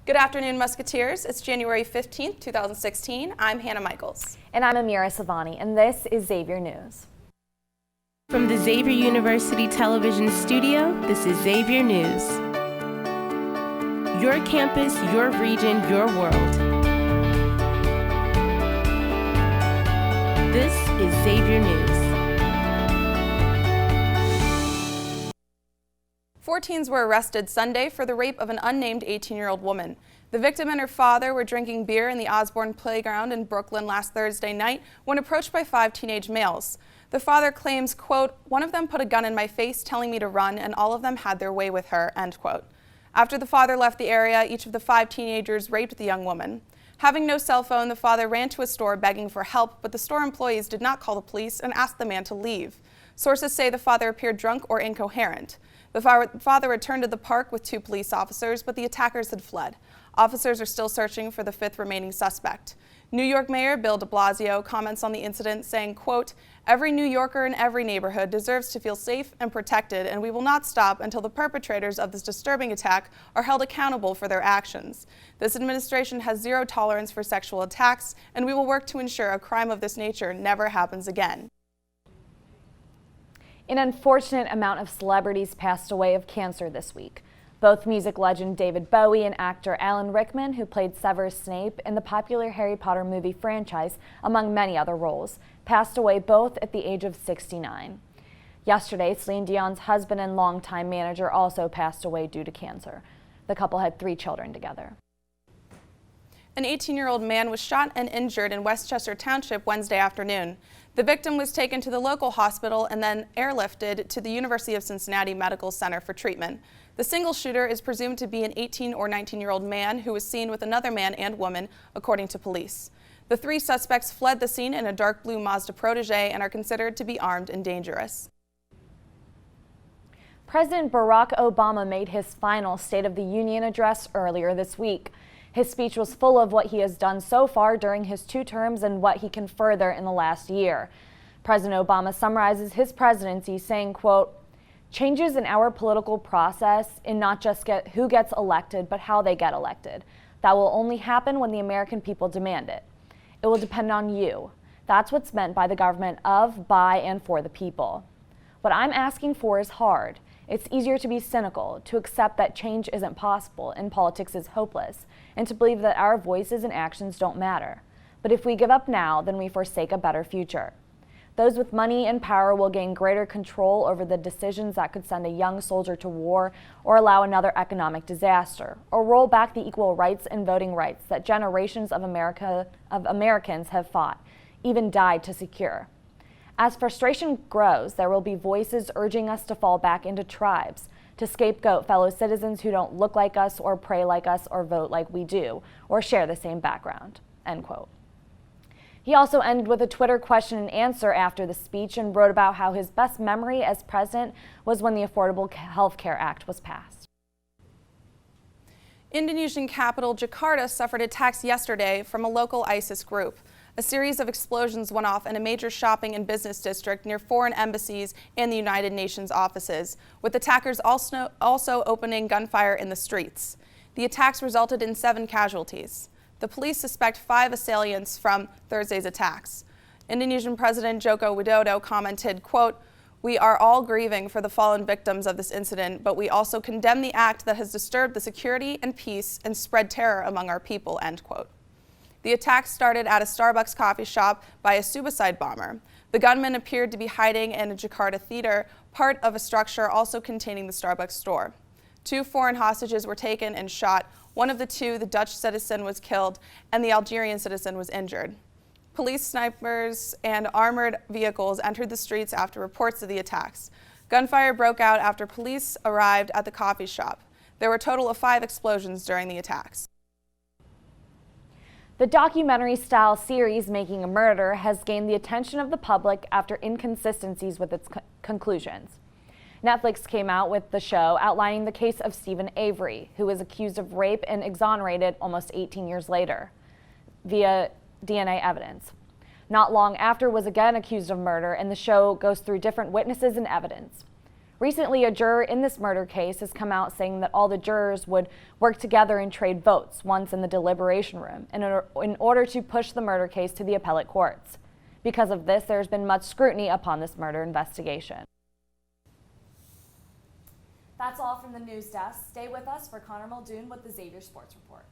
Good afternoon, Musketeers. It's January 15th, 2016. I'm Hannah Michaels. And I'm Amira Savani, and this is Xavier News. From the Xavier University Television Studio, this is Xavier News. Your campus, your region, your world. This is Xavier News. 4 teens were arrested Sunday for the rape of an unnamed 18-year-old woman. The victim and her father were drinking beer in the Osborne Playground in Brooklyn last Thursday night when approached by 5 teenage males. The father claims, quote, "One of them put a gun in my face telling me to run, and all of them had their way with her," end quote. After the father left the area, each of the 5 teenagers raped the young woman. Having no cell phone, the father ran to a store begging for help, but the store employees did not call the police and asked the man to leave. Sources say the father appeared drunk or incoherent. The father returned to the park with 2 police officers, but the attackers had fled. Officers are still searching for the 5th remaining suspect. New York Mayor Bill de Blasio comments on the incident saying, quote, "Every New Yorker in every neighborhood deserves to feel safe and protected, and we will not stop until the perpetrators of this disturbing attack are held accountable for their actions. This administration has zero tolerance for sexual attacks, and we will work to ensure a crime of this nature never happens again." An unfortunate amount of celebrities passed away of cancer this week. Both music legend David Bowie and actor Alan Rickman, who played Severus Snape in the popular Harry Potter movie franchise, among many other roles, passed away both at the age of 69. Yesterday, Celine Dion's husband and longtime manager also passed away due to cancer. The couple had 3 children together. An 18-year-old man was shot and injured in Westchester Township Wednesday afternoon. The victim was taken to the local hospital and then airlifted to the University of Cincinnati Medical Center for treatment. The single shooter is presumed to be an 18 or 19-year-old man who was seen with another man and woman, according to police. The 3 suspects fled the scene in a dark blue Mazda Protege and are considered to be armed and dangerous. President Barack Obama made his final State of the Union address earlier this week. His speech was full of what he has done so far during his 2 terms and what he can further in the last year. President Obama summarizes his presidency saying, quote, "Changes in our political process in not just who gets elected, but how they get elected. That will only happen when the American people demand it. It will depend on you. That's what's meant by the government of, by, and for the people. What I'm asking for is hard. It's easier to be cynical, to accept that change isn't possible and politics is hopeless, and to believe that our voices and actions don't matter. But if we give up now, then we forsake a better future. Those with money and power will gain greater control over the decisions that could send a young soldier to war or allow another economic disaster, or roll back the equal rights and voting rights that generations of Americans have fought, even died to secure. As frustration grows, there will be voices urging us to fall back into tribes, to scapegoat fellow citizens who don't look like us or pray like us or vote like we do, or share the same background," end quote. He also ended with a Twitter question and answer after the speech and wrote about how his best memory as president was when the Affordable Health Care Act was passed. Indonesian capital Jakarta suffered attacks yesterday from a local ISIS group. A series of explosions went off in a major shopping and business district near foreign embassies and the United Nations offices, with attackers also opening gunfire in the streets. The attacks resulted in 7 casualties. The police suspect 5 assailants from Thursday's attacks. Indonesian President Joko Widodo commented, quote, "We are all grieving for the fallen victims of this incident, but we also condemn the act that has disturbed the security and peace and spread terror among our people," end quote. The attack started at a Starbucks coffee shop by a suicide bomber. The gunman appeared to be hiding in a Jakarta theater, part of a structure also containing the Starbucks store. 2 foreign hostages were taken and shot. One of the 2, the Dutch citizen, was killed, and the Algerian citizen was injured. Police, snipers, and armored vehicles entered the streets after reports of the attacks. Gunfire broke out after police arrived at the coffee shop. There were a total of 5 explosions during the attacks. The documentary-style series Making a Murder has gained the attention of the public after inconsistencies with its conclusions. Netflix came out with the show outlining the case of Stephen Avery, who was accused of rape and exonerated almost 18 years later via DNA evidence. Not long after was again accused of murder, and the show goes through different witnesses and evidence. Recently, a juror in this murder case has come out saying that all the jurors would work together and trade votes once in the deliberation room in order to push the murder case to the appellate courts. Because of this, there's been much scrutiny upon this murder investigation. That's all from the news desk. Stay with us for Connor Muldoon with the Xavier Sports Report.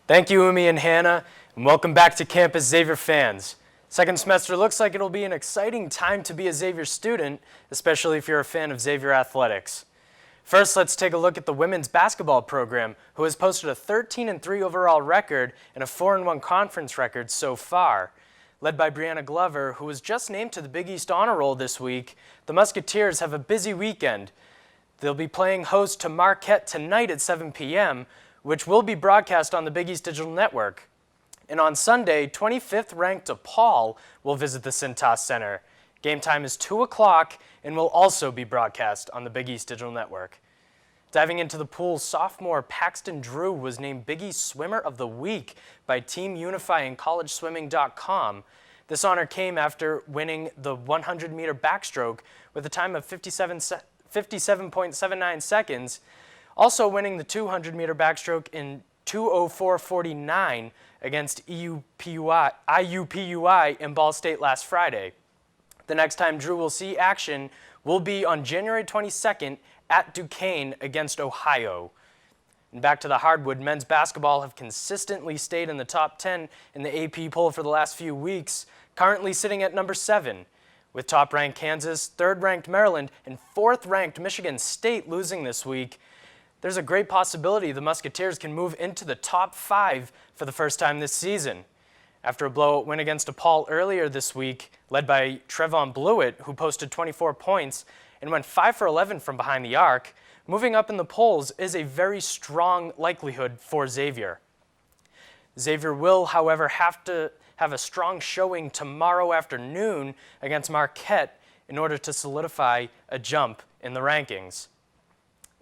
Thank you, Umi and Hannah, and welcome back to campus, Xavier fans. Second semester looks like it'll be an exciting time to be a Xavier student, especially if you're a fan of Xavier athletics. First, let's take a look at the women's basketball program, who has posted a 13-3 overall record and a 4-1 conference record so far. Led by Brianna Glover, who was just named to the Big East Honor Roll this week, the Musketeers have a busy weekend. They'll be playing host to Marquette tonight at 7 p.m., which will be broadcast on the Big East Digital Network. And on Sunday, 25th ranked DePaul will visit the Cintas Center. Game time is 2 o'clock and will also be broadcast on the Big East Digital Network. Diving into the pool, sophomore Paxton Drew was named Big East Swimmer of the Week by Team Unify and CollegeSwimming.com. This honor came after winning the 100-meter backstroke with a time of 57.79 seconds, also winning the 200-meter backstroke in 2:04.49 against IUPUI in Ball State last Friday. The next time Drew will see action will be on January 22nd at Duquesne against Ohio. And back to the hardwood, men's basketball have consistently stayed in the top 10 in the AP poll for the last few weeks, currently sitting at number 7. With top-ranked Kansas, third-ranked Maryland, and fourth-ranked Michigan State losing this week, there's a great possibility the Musketeers can move into the top 5 for the first time this season. After a blowout win against DePaul earlier this week, led by Trevon Blewett, who posted 24 points and went 5 for 11 from behind the arc, moving up in the polls is a very strong likelihood for Xavier. Xavier will, however, have to have a strong showing tomorrow afternoon against Marquette in order to solidify a jump in the rankings.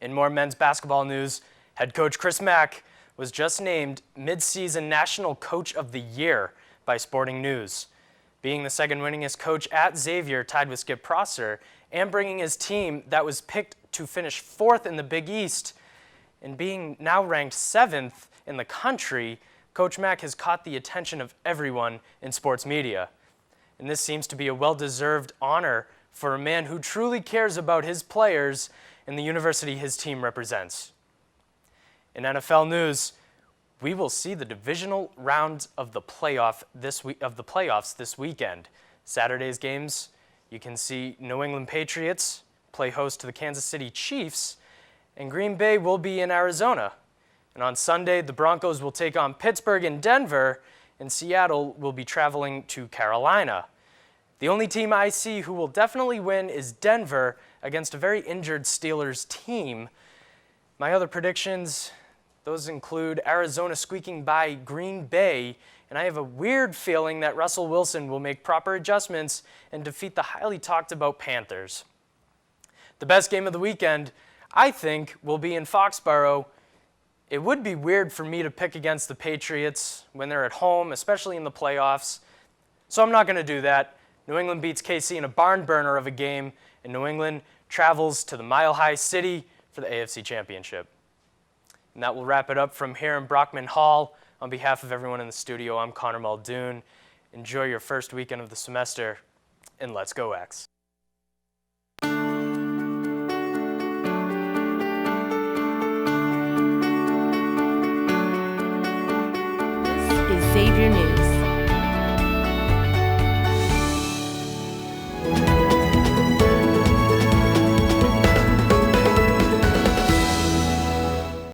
In more men's basketball news, head coach Chris Mack was just named Mid-Season National Coach of the Year by Sporting News. Being the second winningest coach at Xavier, tied with Skip Prosser, and bringing his team that was picked to finish 4th in the Big East, and being now ranked 7th in the country, Coach Mack has caught the attention of everyone in sports media. And this seems to be a well-deserved honor for a man who truly cares about his players and the university his team represents. In NFL news, we will see the divisional rounds of the playoffs this weekend. Saturday's games, you can see New England Patriots play host to the Kansas City Chiefs, and Green Bay will be in Arizona. And on Sunday, the Broncos will take on Pittsburgh and Denver, and Seattle will be traveling to Carolina. The only team I see who will definitely win is Denver against a very injured Steelers team. My other predictions, those include Arizona squeaking by Green Bay, and I have a weird feeling that Russell Wilson will make proper adjustments and defeat the highly talked about Panthers. The best game of the weekend, I think, will be in Foxborough. It would be weird for me to pick against the Patriots when they're at home, especially in the playoffs, so I'm not going to do that. New England beats KC in a barn burner of a game, and New England travels to the Mile High City for the AFC Championship. And that will wrap it up from here in Brockman Hall. On behalf of everyone in the studio, I'm Connor Muldoon. Enjoy your first weekend of the semester, and let's go X. This is Xavier News.